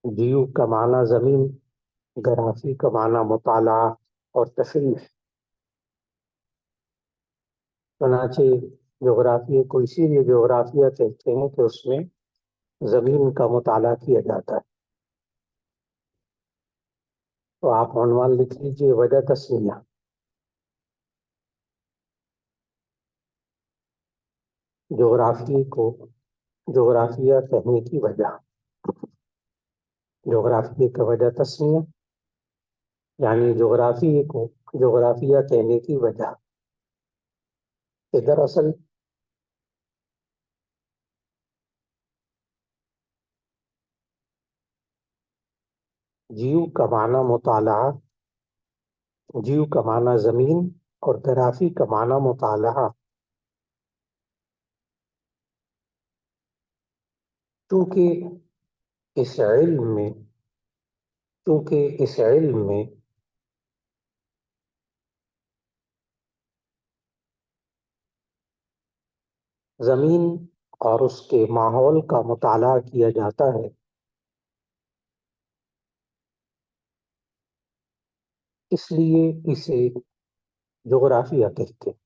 جیو کا معنی زمین، گرافی کا معنی مطالعہ اور تشریح۔ چنانچہ جغرافیہ کو اسی لیے جغرافیہ کہتے ہیں کہ اس میں زمین کا مطالعہ کیا جاتا ہے۔ تو آپ عنوان لکھ لیجیے وجہ تسمیہ۔ جغرافیہ کہنے کی وجہ، جغرافیہ کا وجہ تسمیہ یعنی جغرافیہ کہنے کی وجہ کہ دراصل جیو کا معنی مطالعہ، جیو کا معنی زمین اور گرافی کا معنی مطالعہ، چونکہ اس علم میں زمین اور اس کے ماحول کا مطالعہ کیا جاتا ہے، اس لیے اسے جغرافیہ کہتے ہیں۔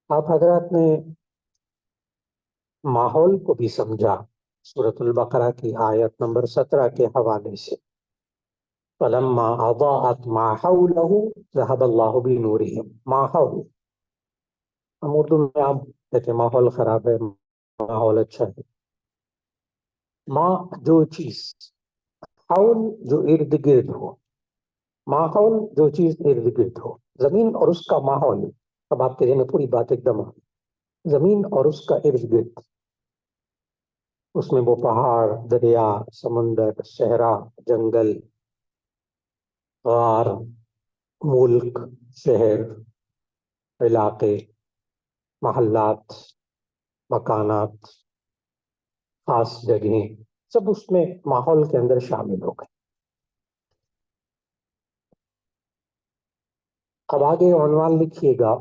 آپ حضرات نے ماحول کو بھی سمجھا سورۃ البقرہ کی آیت نمبر 17 کے حوالے سے، فَلَمَّا أَضَاءَتْ مَا حَوْلَهُ ذَهَبَ اللَّهُ بِنُورِهِمْ۔ ماحول، ہم اردو میں آپ کہتے ہیں ماحول خراب ہے، ماحول اچھا ہے۔ ماں جو چیز، حول جو ارد گرد ہو، ماحول جو چیز ارد گرد ہو، زمین اور اس کا ماحول۔ اب آپ کے ذہن میں پوری بات ایک دم آ گئی۔ زمین اور اس کا ارد گرد، اس میں وہ پہاڑ، دریا، سمندر، صحرا، جنگل، غار، ملک، شہر، علاقے، محلات، مکانات، خاص جگہیں، سب اس میں ماحول کے اندر شامل ہو گئے۔ اب آگے عنوان لکھیے گا۔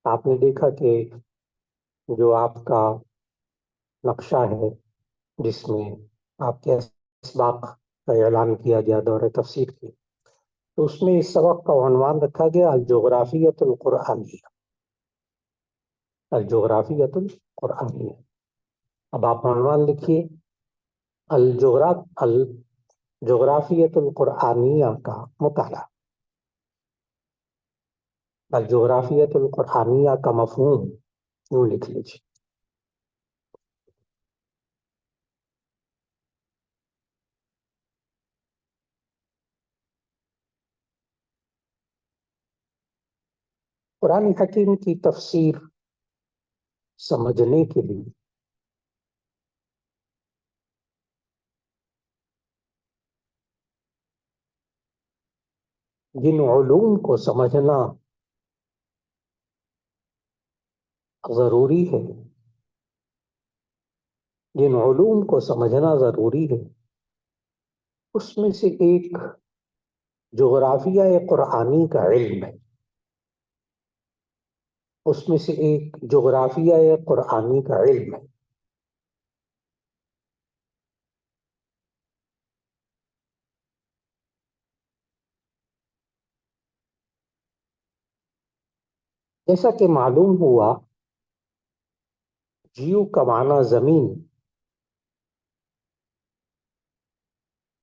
آپ نے دیکھا کہ جو آپ کا نقشہ ہے جس میں آپ کے اسباق کا اعلان کیا گیا دور تفسیر کی، تو اس میں اس سبق کا عنوان رکھا گیا الجغرافیۃ القرآنیہ، الجغرافیۃ القرآنیہ۔ اب آپ عنوان لکھیے الجغرافیۃ القرآنیہ کا مطالعہ، الجغرافیۃ القرآنیہ کا مفہوم یوں لکھ لیجیے۔ قرآن حکیم کی تفسیر سمجھنے کے لیے جن علوم کو سمجھنا ضروری ہے، جن علوم کو سمجھنا ضروری ہے، اس میں سے ایک جغرافیہ قرآنی کا علم ہے، اس میں سے ایک جغرافیہ قرآنی کا علم ہے۔ جیسا کہ معلوم ہوا جیو کا معنی زمین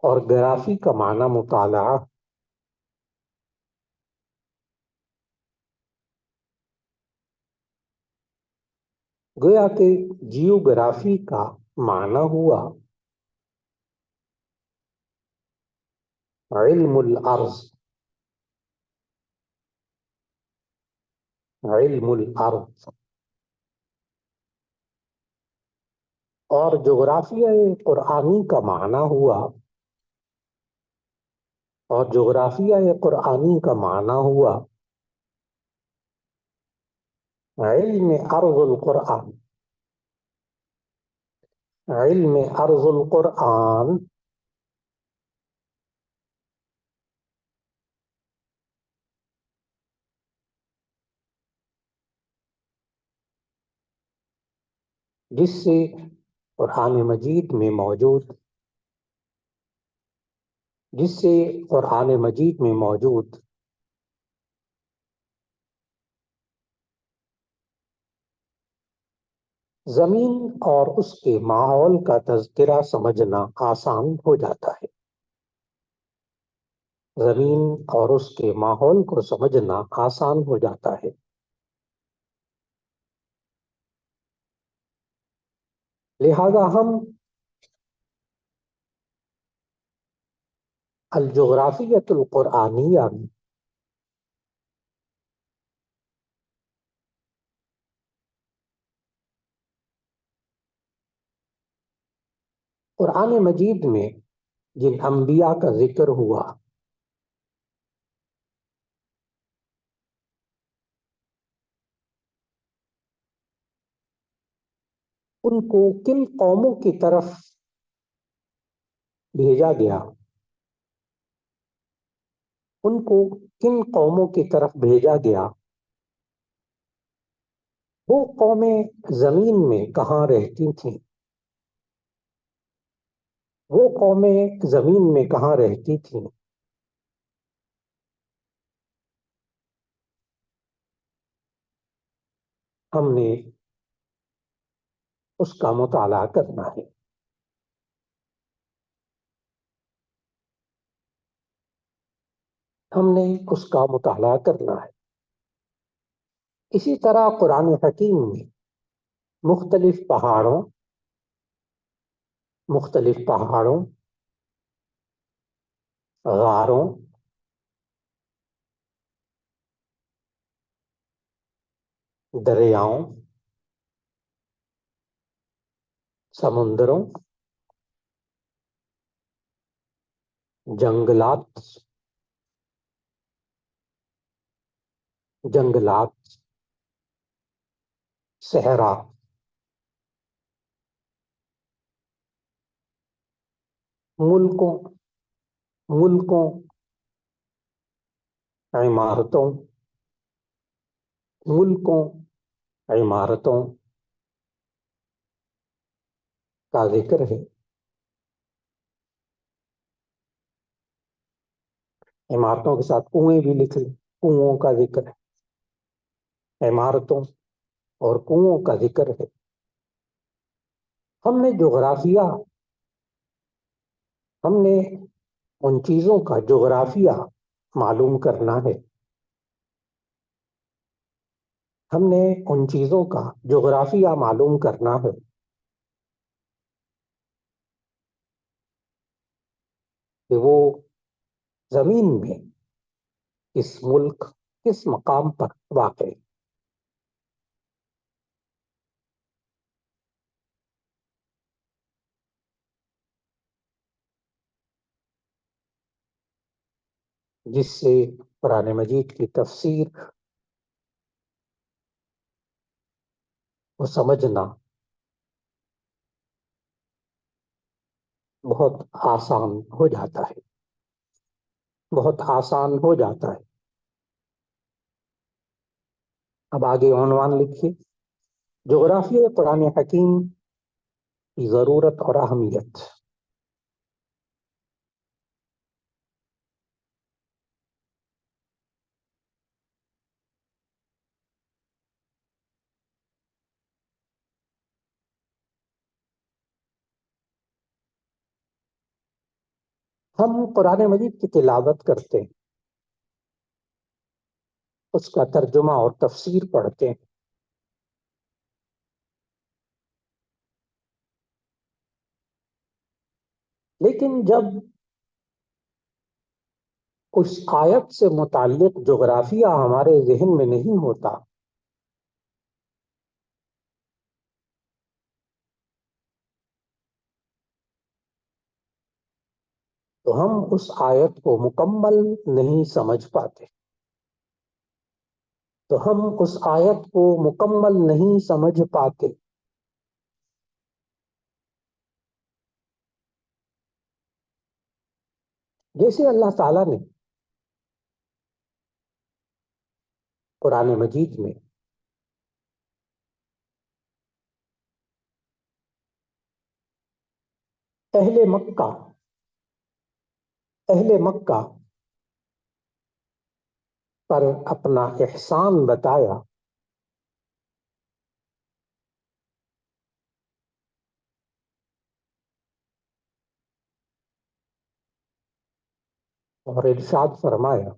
اور گرافی کا معنی مطالعہ، گویا کہ جیوگرافی کا معنی ہوا علم الارض، علم الارض، اور جغرافیہ قرآنی کا معنی ہوا، اور جغرافیہ قرآنی کا معنی ہوا علم ارض القرآن، علم ارض القرآن، جس سے قرآن مجید میں موجود جس سے قرآن مجید میں موجود زمین اور اس کے ماحول کا تذکرہ سمجھنا آسان ہو جاتا ہے۔ زمین اور اس کے ماحول کو سمجھنا آسان ہو جاتا ہے۔ لہذا ہم الجغرافیۃ القرآنیہ میں قرآن مجید میں جن انبیاء کا ذکر ہوا ان کو کن قوموں کی طرف بھیجا گیا، ان کو کن قوموں کی طرف بھیجا گیا، وہ قومیں زمین میں کہاں رہتی تھیں، وہ قومیں زمین میں کہاں رہتی تھیں، ہم نے اس کا مطالعہ کرنا ہے۔ ہم نے اس کا مطالعہ کرنا ہے۔ اسی طرح قرآن حکیم میں مختلف پہاڑوں، غاروں، دریاؤں، سمندروں، جنگلات، صحرا، ملکوں ملکوں عمارتوں ملکوں عمارتوں کا ذکر ہے۔ عمارتوں کے ساتھ کنویں بھی لکھ لیں، کنووں کا ذکر ہے، عمارتوں اور کنووں کا ذکر ہے۔ ہم نے ان چیزوں کا جغرافیہ معلوم کرنا ہے۔ ہم نے ان چیزوں کا جغرافیہ معلوم کرنا ہے کہ وہ زمین میں کس ملک، کس مقام پر واقع ہے، جس سے قرآن مجید کی تفسیر کو سمجھنا بہت آسان ہو جاتا ہے، بہت آسان ہو جاتا ہے۔ اب آگے عنوان لکھیے، جغرافیہ قرآن حکیم کی ضرورت اور اہمیت۔ ہم قرآن مجید کی تلاوت کرتے ہیں، اس کا ترجمہ اور تفسیر پڑھتے ہیں، لیکن جب اس آیت سے متعلق جغرافیہ ہمارے ذہن میں نہیں ہوتا تو ہم اس آیت کو مکمل نہیں سمجھ پاتے، جیسے اللہ تعالیٰ نے قرآن مجید میں اہل مکہ اہل مکہ پر اپنا احسان بتایا اور ارشاد فرمایا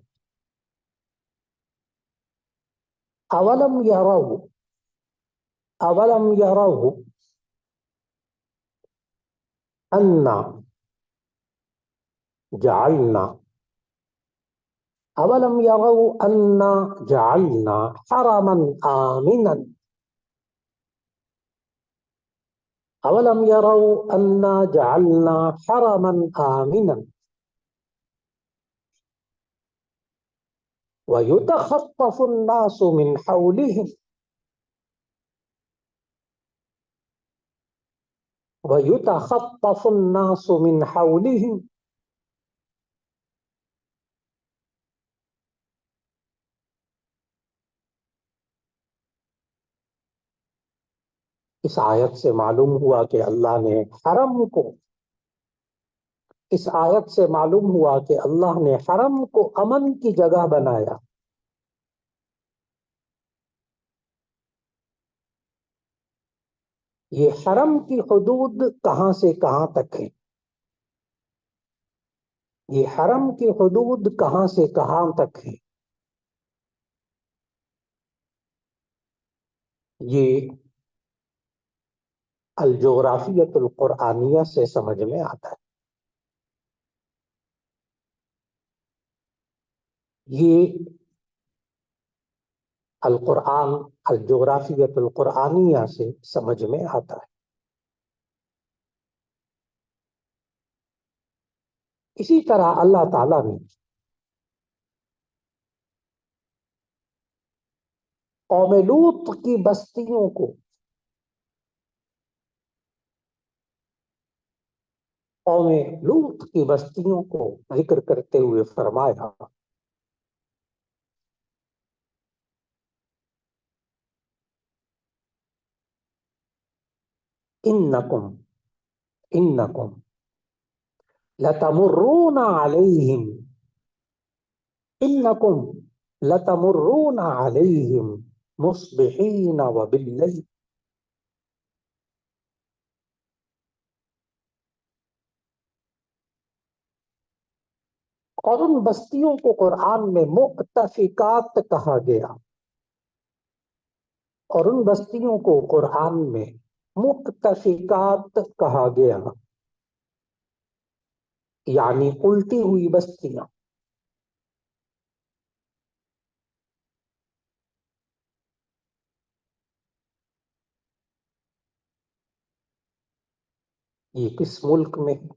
اولم یروا اولم یروا انا جعلنا اولم یروا انا جعلنا حرما آمنا اولم یروا انا جعلنا حرما آمنا ويتخطف الناس من حولهم ويتخطف الناس من حولهم اس آیت سے معلوم ہوا کہ اللہ نے حرم کو اس آیت سے معلوم ہوا کہ اللہ نے حرم کو امن کی جگہ بنایا. یہ حرم کی حدود کہاں سے کہاں تک ہے؟ یہ حرم کی حدود کہاں سے کہاں تک ہے؟ یہ الجغرافیت القرآنیہ سے سمجھ میں آتا ہے. یہ القرآن الجغرافیت القرآنیہ سے سمجھ میں آتا ہے. اسی طرح اللہ تعالیٰ نے قوم لوط کی بستیوں کو قوم لوط کی بستیوں کو ذکر کرتے ہوئے فرمایا انکم انکم لتمرون علیہم انکم لتمرون علیہم مصبحین وباللیل. اور ان بستیوں کو قرآن میں مؤتفقات کہا گیا. اور ان بستیوں کو قرآن میں مؤتفقات کہا گیا یعنی الٹی ہوئی بستیاں. یہ کس ملک میں ہے؟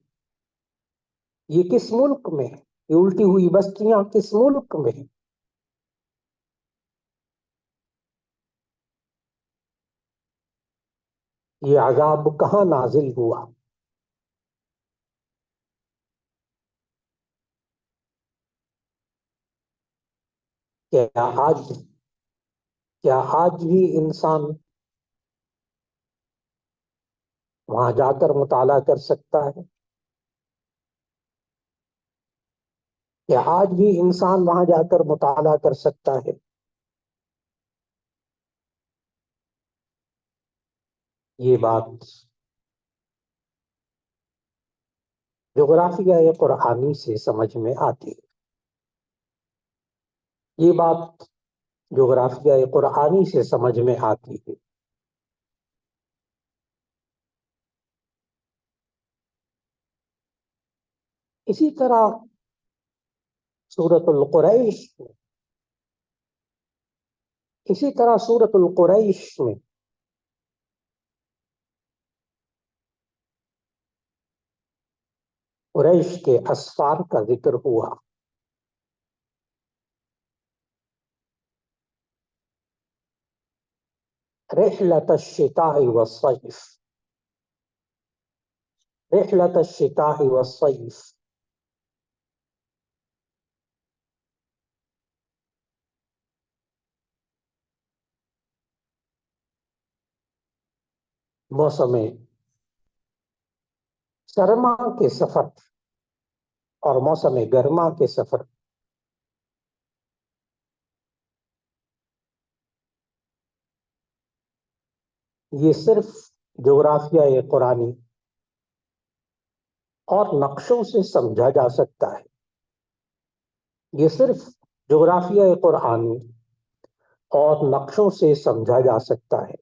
یہ کس ملک میں ہے؟ یہ الٹی ہوئی بستیاں کس ملک میں ہیں؟ یہ عذاب کہاں نازل ہوا؟ کیا آج کیا آج بھی انسان وہاں جا کر مطالعہ کر سکتا ہے؟ کیا آج بھی انسان وہاں جا کر مطالعہ کر سکتا ہے؟ یہ بات جغرافیہ قرآنی سے سمجھ میں آتی ہے. یہ بات جغرافیہ قرآنی سے سمجھ میں آتی ہے. اسی طرح سورۃ القریش اسی طرح سورۃ القریش میں قریش کے اسفار کا ذکر ہوا. رحلۃ الشتاء والصیف رحلۃ الشتاء والصیف موسم سرما کے سفر اور موسم گرما کے سفر یہ صرف جغرافیہ قرآنی اور نقشوں سے سمجھا جا سکتا ہے. یہ صرف جغرافیہ قرآنی اور نقشوں سے سمجھا جا سکتا ہے.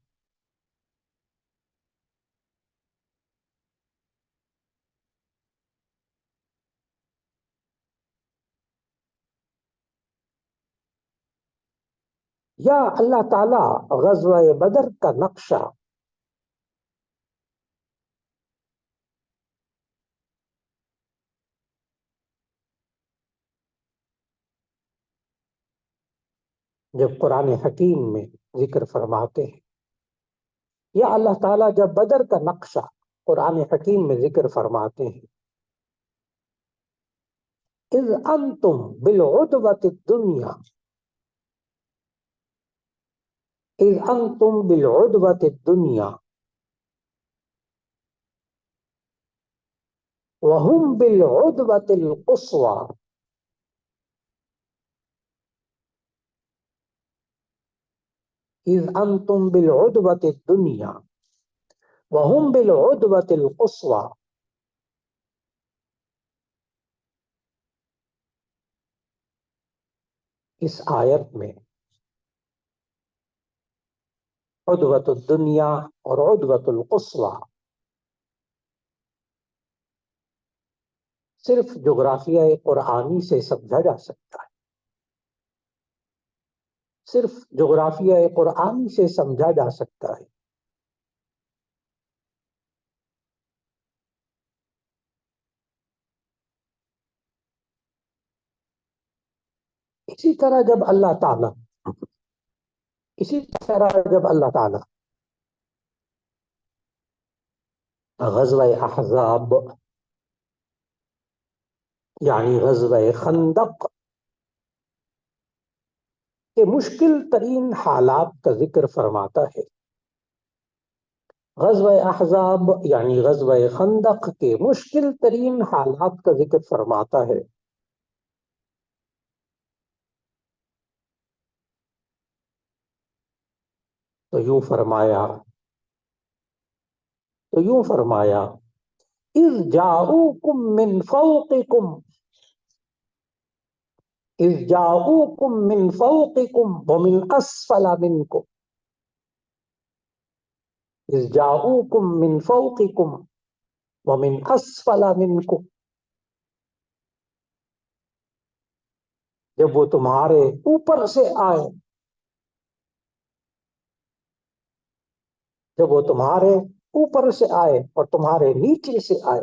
یا اللہ تعالی غزوہ بدر کا نقشہ جب قرآن حکیم میں ذکر فرماتے ہیں، یا اللہ تعالیٰ جب بدر کا نقشہ قرآن حکیم میں ذکر فرماتے ہیں، اذ انتم بالعدوۃ الدنیا، اذ انتم بالعدوۃ الدنیا وهم بالعدوۃ القصوى، اذ انتم بالعدوۃ الدنیا وهم بالعدوۃ القصوى. اس آیت میں عدوۃ الدنیا اور عدوۃ القصوى صرف جغرافیہ قرآنی سے سمجھا جا سکتا ہے. صرف جغرافیہ قرآنی سے سمجھا جا سکتا ہے. اسی طرح جب اللہ تعالی غزوہ احزاب یعنی غزوہ خندق کے مشکل ترین حالات کا ذکر فرماتا ہے، غزوہ احزاب یعنی غزوہ خندق کے مشکل ترین حالات کا ذکر فرماتا ہے، تو یوں فرمایا اذ جاؤکم من فوقکم، اذ جاؤکم من فوقکم ومن اسفل منکم، اذ جاؤکم من فوقکم ومن اسفل منکم. جب وہ تمہارے اوپر سے آئے، جب وہ تمہارے اوپر سے آئے اور تمہارے نیچے سے آئے.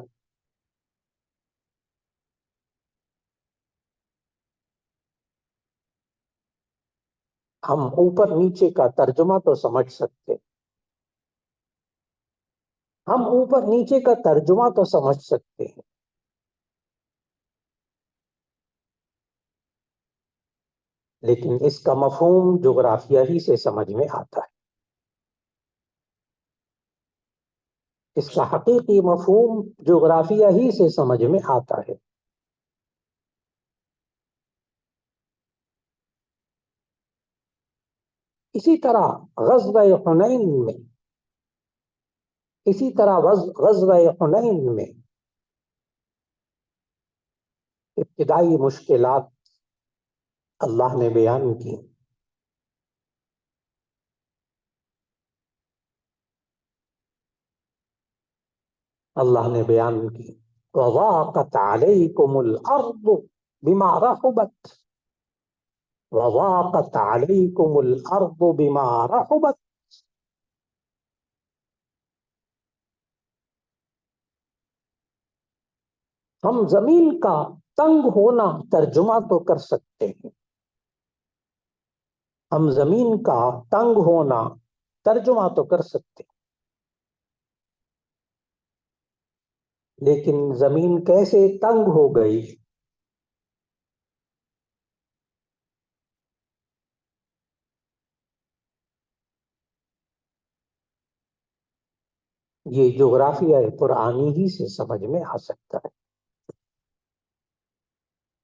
ہم اوپر نیچے کا ترجمہ تو سمجھ سکتے، ہیں، لیکن اس کا مفہوم جغرافیہ ہی سے سمجھ میں آتا ہے. اس کا حقیقی مفہوم جغرافیہ ہی سے سمجھ میں آتا ہے. اسی طرح غزوہ حنین میں ابتدائی مشکلات اللہ نے بیان کی. وَضَاقَتْ عَلَيْكُمُ الْأَرْضُ بِمَا رَحُبَتْ، وَضَاقَتْ عَلَيْكُمُ الْأَرْضُ بِمَا رَحُبَتْ. ہم زمین کا تنگ ہونا ترجمہ تو کر سکتے ہیں، ہم زمین کا تنگ ہونا ترجمہ تو کر سکتے ہیں، لیکن زمین کیسے تنگ ہو گئی؟ یہ جغرافیہ قرآنی ہی سے سمجھ میں آ سکتا ہے،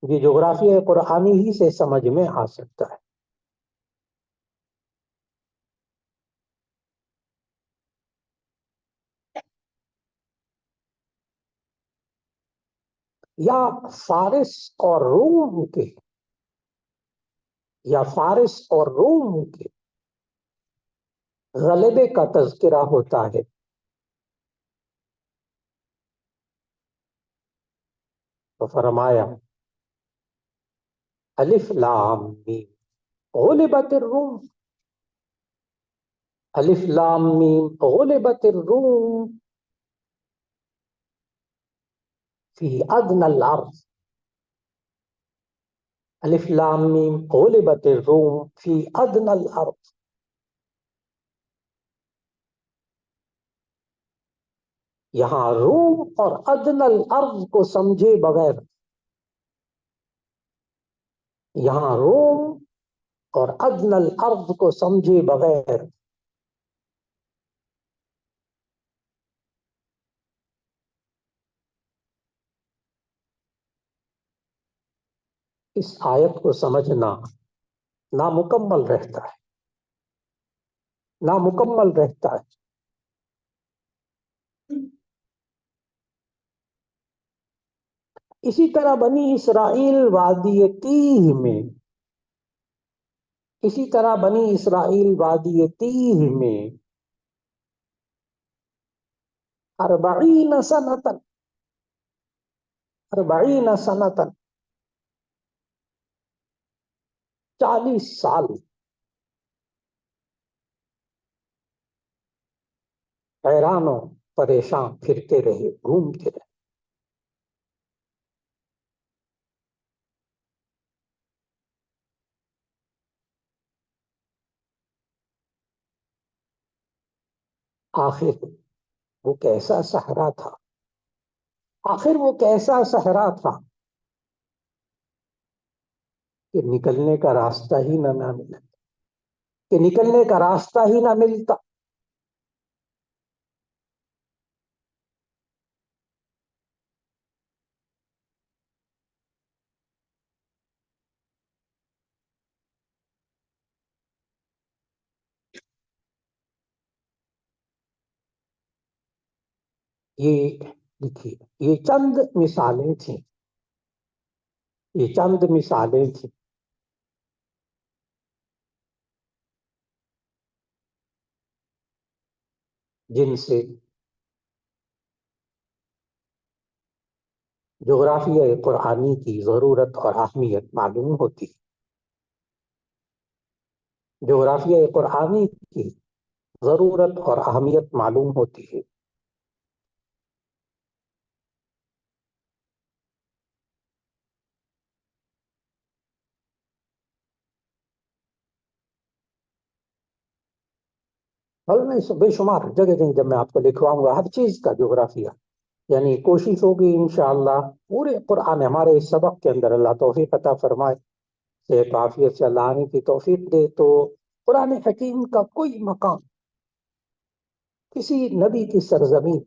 یہ جغرافیہ قرآنی ہی سے سمجھ میں آ سکتا ہے۔ یا فارس اور روم کے، یا فارس اور روم کے غلبے کا تذکرہ ہوتا ہے، تو فرمایا الف لام میم غلبت الروم، الف لام میم غلبت الروم فی ادنى الارض، الف لام میم غلبت الروم فی ادنى الارض۔ یہاں روم اور ادنى الارض کو سمجھے بغیر، یہاں روم اور ادنى الارض کو سمجھے بغیر اس آیت کو سمجھنا نامکمل رہتا ہے، نامکمل رہتا ہے۔ اسی طرح بنی اسرائیل وادی تیہ میں، اسی طرح بنی اسرائیل وادی تیہ میں 40 سنتاً، 40 سنتاً 40 سال حیران و پریشان پھرتے رہے، گھومتے رہے۔ آخر وہ کیسا صحرا تھا، آخر وہ کیسا صحرا تھا کہ نکلنے کا راستہ ہی نہ ملتا، کہ نکلنے کا راستہ ہی نہ ملتا۔ یہ دیکھیے، یہ چند مثالیں تھیں، یہ چند مثالیں تھیں جن سے جغرافیہ قرآنی کی ضرورت اور اہمیت معلوم ہوتی ہے، جغرافیہ قرآنی کی ضرورت اور اہمیت معلوم ہوتی ہے۔ اور میں بے شمار جگہ جگہ جب میں آپ کو لکھواؤں گا ہر چیز کا جغرافیہ، یعنی کوشش ہوگی انشاءاللہ پورے قرآن، ہمارے اس سبق کے اندر اللہ توفیق عطا فرمائے، صحت و عافیت سے اللہ آنے کی توفیق دے، تو قرآن حکیم کا کوئی مقام، کسی نبی کی سرزمین،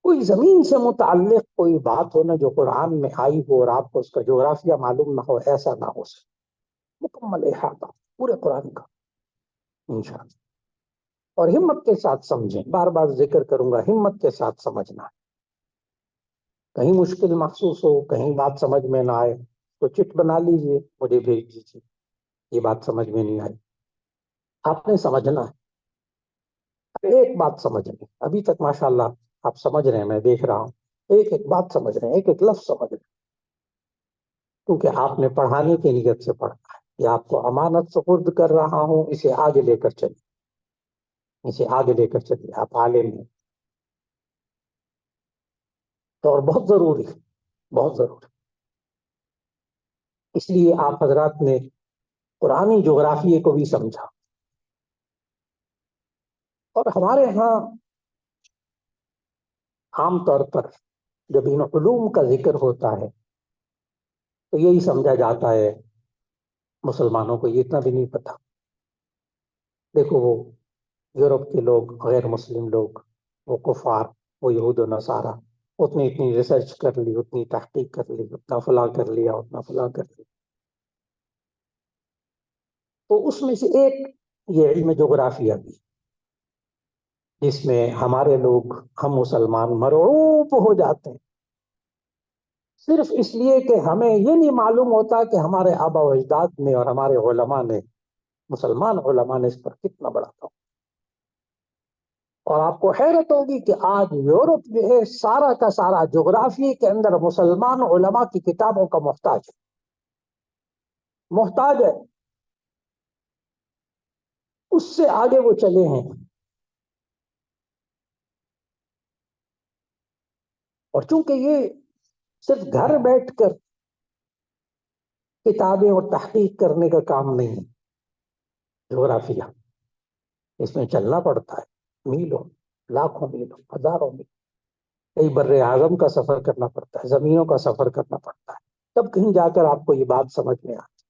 کوئی زمین سے متعلق کوئی بات ہو نا جو قرآن میں آئی ہو اور آپ کو اس کا جغرافیہ معلوم نہ ہو، ایسا نہ ہو سکے۔ مکمل احاطہ پورے قرآن کا انشاءاللہ، اور ہمت کے ساتھ سمجھیں، بار بار ذکر کروں گا، ہمت کے ساتھ سمجھنا۔ کہیں مشکل محسوس ہو، کہیں بات سمجھ میں نہ آئے تو چٹ بنا لیجئے، مجھے بھیج دیجیے، یہ بات سمجھ میں نہیں آئی۔ آپ نے سمجھنا ہے، ایک بات سمجھنی، ابھی تک ماشاءاللہ آپ سمجھ رہے ہیں، میں دیکھ رہا ہوں ایک ایک بات سمجھ رہے ہیں، ایک ایک لفظ سمجھ رہے ہیں، کیونکہ آپ نے پڑھانے کی نیت سے پڑھا ہے، یہ آپ کو امانت سپرد کر رہا ہوں، اسے آگے لے کر چلیے، اسے آگے لے کر چلیے، آپ عالم ہیں، تو اور بہت ضروری ہے، بہت ضروری۔ اس لیے آپ حضرات نے قرآنی جغرافیے کو بھی سمجھا، اور ہمارے ہاں عام طور پر جب ان علوم کا ذکر ہوتا ہے تو یہی سمجھا جاتا ہے مسلمانوں کو یہ اتنا بھی نہیں پتا۔ دیکھو وہ یورپ کے لوگ، غیر مسلم لوگ وہ کفار، وہ یہود و نصارہ، اتنی اتنی ریسرچ کر لی، اتنی تحقیق کر لی، اتنا فلاں کر لیا، اتنا فلاں کر لیا. تو اس میں سے ایک یہ علم جغرافیہ بھی، جس میں ہمارے لوگ، ہم مسلمان مرعوب ہو جاتے ہیں صرف اس لیے کہ ہمیں یہ نہیں معلوم ہوتا کہ ہمارے آبا و اجداد نے اور ہمارے علماء نے، مسلمان علماء نے اس پر کتنا بڑا کام. اور آپ کو حیرت ہوگی کہ آج یورپ جو ہے سارا کا سارا جغرافیے کے اندر مسلمان علماء کی کتابوں کا محتاج ہے، محتاج ہے. اس سے آگے وہ چلے ہیں. اور چونکہ یہ صرف گھر بیٹھ کر کتابیں اور تحقیق کرنے کا کام نہیں ہے جغرافیہ، اس میں چلنا پڑتا ہے میلوں، لاکھوں میلوں، ہزاروں میل، کئی بر اعظم کا سفر کرنا پڑتا ہے، زمینوں کا سفر کرنا پڑتا ہے، تب کہیں جا کر آپ کو یہ بات سمجھ میں آتی.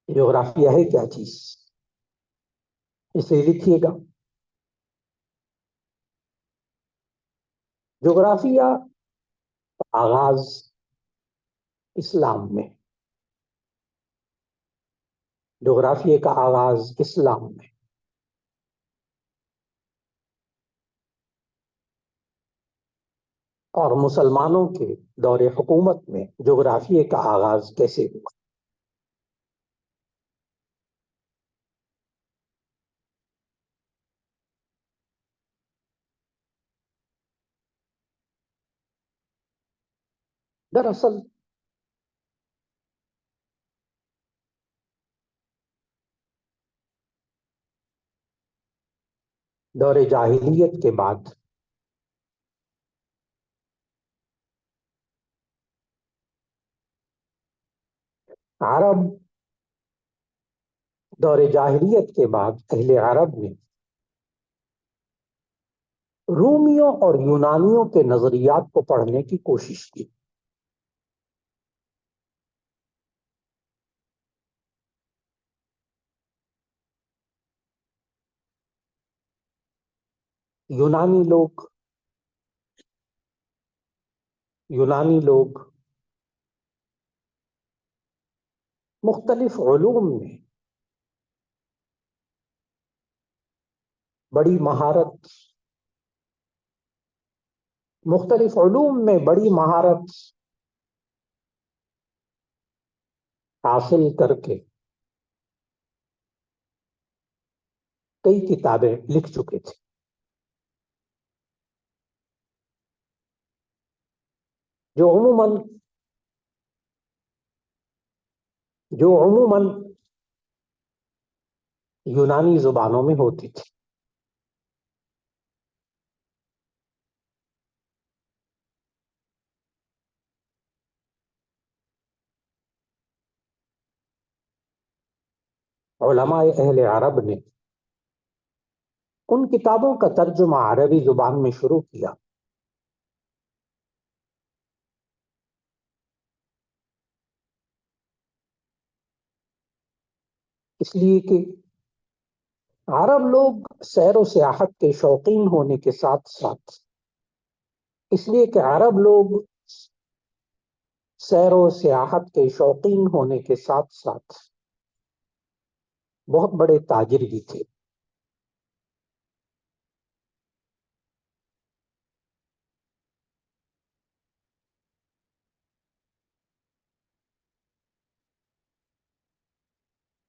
جغرافیہ ہے کیا چیز؟ اسے لکھیے گا. جغرافیہ آغاز اسلام میں، جغرافیے کا آغاز اسلام میں. اور مسلمانوں کے دور حکومت میں جغرافیے کا آغاز کیسے ہوا؟ دراصل دور جاہلیت کے بعد عرب، دور جاہلیت کے بعد اہل عرب نے رومیوں اور یونانیوں کے نظریات کو پڑھنے کی کوشش کی. یونانی لوگ یونانی لوگ مختلف علوم میں بڑی مہارت، مختلف علوم میں بڑی مہارت حاصل کر کے کئی کتابیں لکھ چکے تھے. جو عموماً جو عموماً یونانی زبانوں میں ہوتی تھی. علماء اہل عرب نے ان کتابوں کا ترجمہ عربی زبان میں شروع کیا. اس لیے کہ عرب لوگ سیر و سیاحت کے شوقین ہونے کے ساتھ ساتھ، اس لیے کہ عرب لوگ سیر و سیاحت کے شوقین ہونے کے ساتھ ساتھ بہت بڑے تاجر بھی تھے.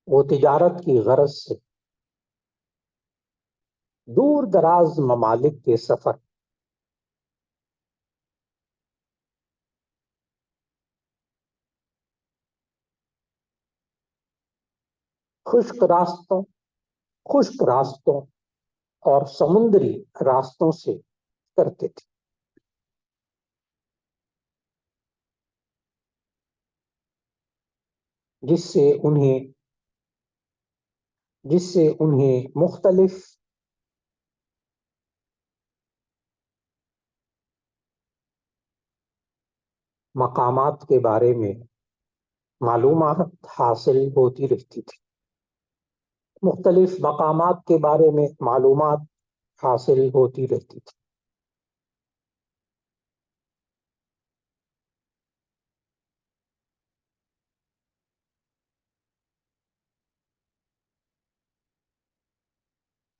وہ تجارت کی غرض سے دور دراز ممالک کے سفر، خشک راستوں خشک راستوں اور سمندری راستوں سے کرتے تھے، جس سے انہیں مختلف مقامات کے بارے میں معلومات حاصل ہوتی رہتی تھی. مختلف مقامات کے بارے میں معلومات حاصل ہوتی رہتی تھی۔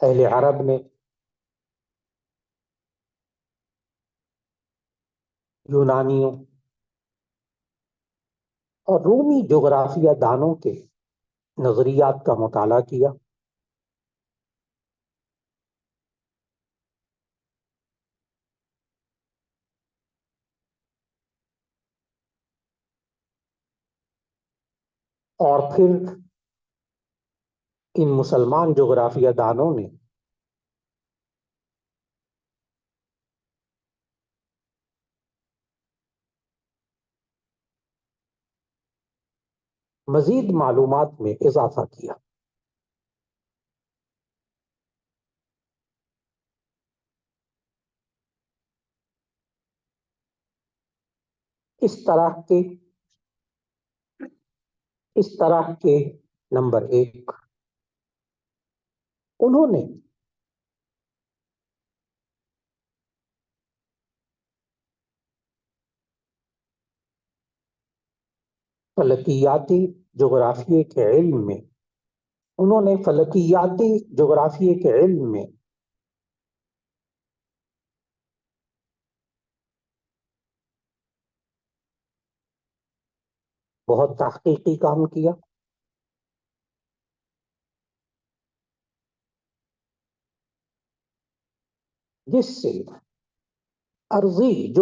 اہل عرب نے، یونانیوں اور رومی جغرافیہ دانوں کے نظریات کا مطالعہ کیا۔ اور پھر ان مسلمان جغرافیہ دانوں نے مزید معلومات میں اضافہ کیا۔ اس طرح کے نمبر ایک، انہوں نے فلکیاتی جغرافیے کے علم میں بہت تحقیقی کام کیا۔ جس سے ارضی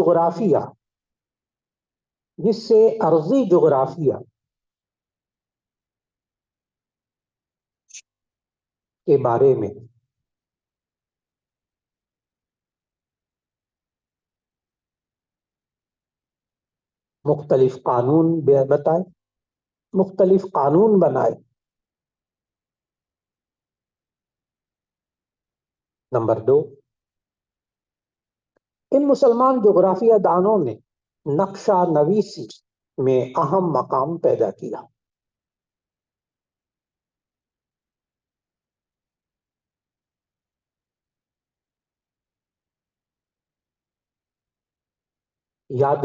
جغرافیہ کے بارے میں مختلف قانون بنائے۔ نمبر دو، ان مسلمان جغرافیہ دانوں نے نقشہ نویسی میں اہم مقام پیدا کیا۔ یاد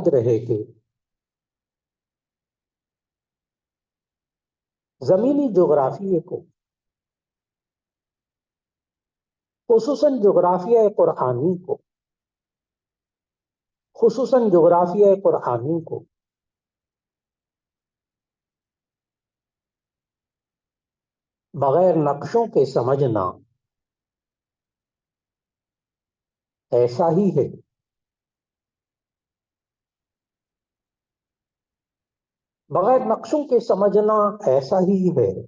رہے کہ زمینی جغرافیے کو، خصوصاً جغرافیہ قرآنی کو بغیر نقشوں کے سمجھنا ایسا ہی ہے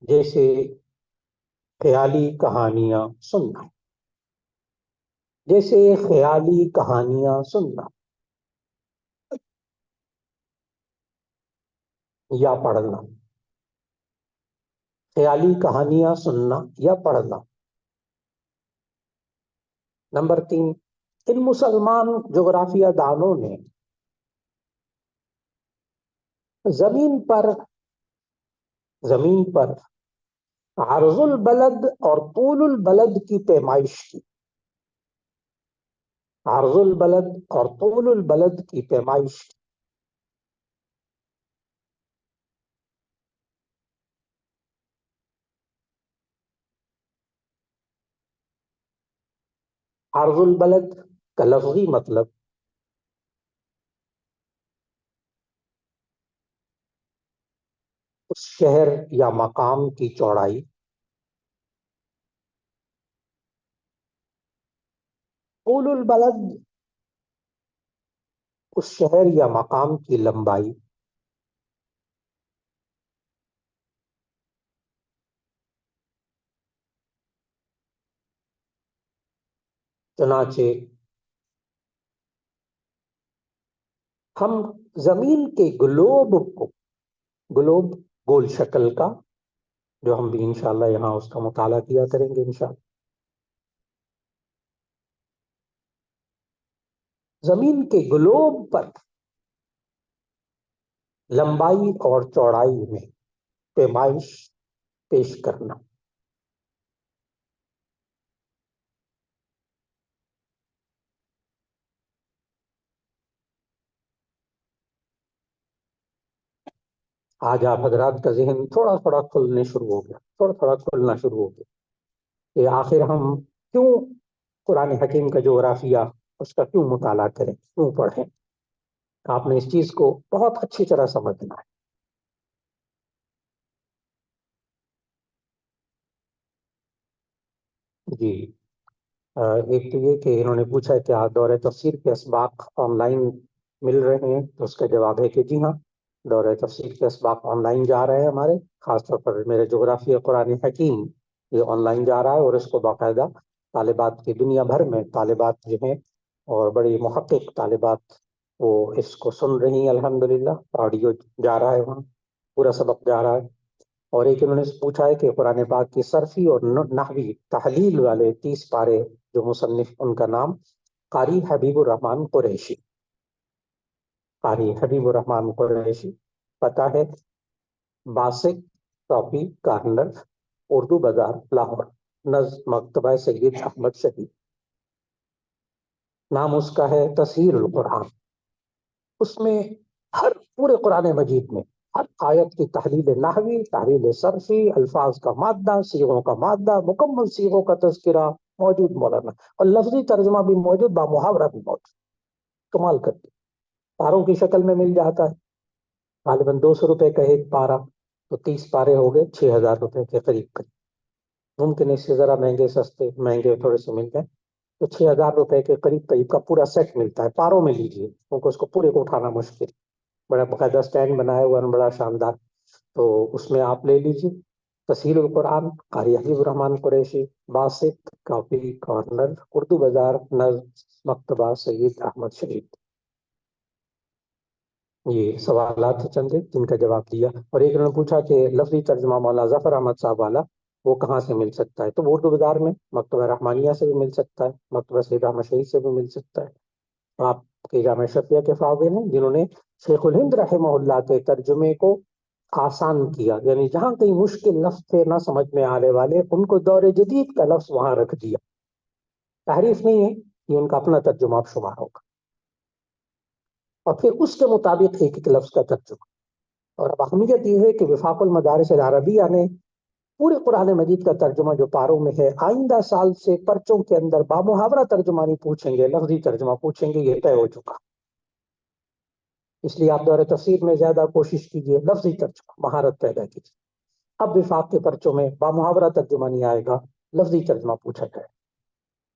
جیسے خیالی کہانیاں سننا یا پڑھنا۔ نمبر تین، ان مسلمان جغرافیہ دانوں نے زمین پر عرض البلد اور طول البلد کی پیمائش کی۔ عرض البلد کا لفظی مطلب اس شہر یا مقام کی چوڑائی، طول البلد اس شہر یا مقام کی لمبائی۔ چنانچہ ہم زمین کے گلوب گول شکل کا، جو ہم بھی انشاءاللہ یہاں اس کا مطالعہ کیا کریں گے انشاءاللہ، زمین کے گلوب پر لمبائی اور چوڑائی میں پیمائش پیش کرنا. آج آپ حضرات کا ذہن تھوڑا تھوڑا کھلنے شروع ہو گیا، تھوڑا تھوڑا کھلنا شروع ہو گیا کہ آخر ہم کیوں قرآن حکیم کا جغرافیہ اس کا کیوں مطالعہ کریں، کیوں پڑھیں. آپ نے اس چیز کو بہت اچھی طرح سمجھنا ہے. جی، ایک تو یہ کہ انہوں نے پوچھا کہ دورہ تفسیر کے اسباق آن لائن مل رہے ہیں، تو اس کا جواب ہے کہ جی ہاں، دورہ تفسیر کے اسباق آن لائن جا رہے ہیں ہمارے. خاص طور پر میرے جغرافیہ قرآن حکیم یہ آن لائن جا رہا ہے، اور اس کو باقاعدہ طالبات کی دنیا بھر میں طالبات جو ہیں اور بڑی محقق طالبات وہ اس کو سن رہی ہیں. الحمدللہ آڈیو جا رہا ہے، وہاں پورا سبق جا رہا ہے. اور ایک انہوں نے پوچھا ہے کہ قرآن پاک کی صرفی اور نحوی تحلیل والے 30 پارے جو مصنف، ان کا نام قاری حبیب الرحمان قریشی. قاری حبیب الرحمان قریشی، پتہ ہے باسق کاپی کارنر، اردو بازار لاہور، نظم مکتبہ سید احمد شہید. نام اس کا ہے تسہیل القرآن. اس میں ہر پورے قرآن مجید میں ہر آیت کی تحلیل نحوی، تحلیل صرفی، الفاظ کا مادہ، صیغوں کا مادہ، مکمل صیغوں کا تذکرہ موجود مولانا، اور لفظی ترجمہ بھی موجود، با محاورہ بھی موجود. کمال کرتی، پاروں کی شکل میں مل جاتا ہے. غالباً 200 روپے کا ایک پارا، تو 30 پارے ہو گئے 6,000 روپے کے قریب قریب. ممکن اس سے ذرا مہنگے سستے مہنگے تھوڑے سے ملتے ہیں، تو 6,000 روپے کے قریب قریب کا پورا سیٹ ملتا ہے. پاروں میں لیجیے کیونکہ اس کو پورے کو اٹھانا مشکل. بڑا باقاعدہ اسٹینڈ بنایا ہوا ہے، بڑا شاندار. تو اس میں آپ لے لیجیے تسہیل القرآن قاری حبیب الرحمان قریشی، باسط کاپی کارنر، اردو بازار، نظم مکتبہ سید احمد شہید. یہ سوالات چند ہیں جن کا جواب دیا. اور ایک انہوں نے پوچھا کہ لفظی ترجمہ مولانا ظفر احمد صاحب والا وہ کہاں سے مل سکتا ہے. تو وہ اردو بازار میں مکتبہ رحمانیہ سے بھی مل سکتا ہے، مکتبہ سید احمد شہید سے بھی مل سکتا ہے. آپ کے جامع شفیہ کے فاضل ہیں جنہوں نے شیخ الہند رحمہ اللہ کے ترجمے کو آسان کیا، یعنی جہاں کئی مشکل لفظ تھے نہ سمجھ میں آنے والے، ان کو دور جدید کا لفظ وہاں رکھ دیا. تحریف نہیں ہے، یہ ان کا اپنا ترجمہ اب شمار ہوگا، اور پھر اس کے مطابق ایک ایک لفظ کا ترجمہ. اور اب اہمیت یہ ہے کہ وفاق المدارس العربیہ نے پورے قرآن مجید کا ترجمہ جو پاروں میں ہے، آئندہ سال سے پرچوں کے اندر بامحاورہ ترجمہ نہیں پوچھیں گے، لفظی ترجمہ پوچھیں گے. یہ طے ہو چکا. اس لیے آپ دور تفسیر میں زیادہ کوشش کیجیے لفظی ترجمہ، مہارت پیدا کیجیے. اب وفاق کے پرچوں میں بامحاورہ ترجمہ نہیں آئے گا، لفظی ترجمہ پوچھا جائے،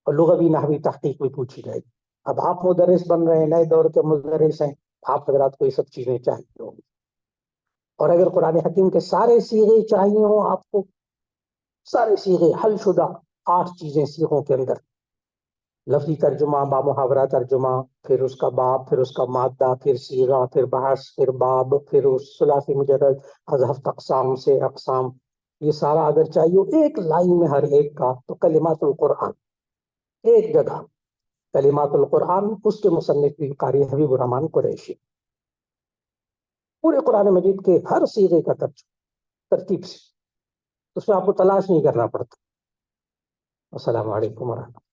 اور لغوی نحوی تحقیق بھی پوچھی جائے گی. اب آپ مدرس بن رہے ہیں، نئے دور کے مدرس ہیں، آپ حضرات کو یہ سب چیزیں چاہیے ہوں گی. اور اگر قرآن حکیم کے سارے صیغے چاہیے ہوں آپ کو، سارے صیغے حل شدہ 8 چیزیں صیغوں کے اندر، لفظی ترجمہ، بامحاورہ ترجمہ، پھر اس کا باب، پھر اس کا مادہ، پھر صیغہ، پھر بحث، پھر باب، پھر اس ثلاثی مجرد، حذف اقسام سے اقسام، یہ سارا اگر چاہیے ایک لائن میں ہر ایک کا، تو کلمات القرآن ایک جگہ. کلمات القرآن اس کے مصنف بھی قاری حبیب الرحمان قریشی. پورے قرآن مجید کے ہر صیغے کا ترجمہ ترتیب سے، اس میں آپ کو تلاش نہیں کرنا پڑتا. السلام علیکم ورحمۃ اللہ.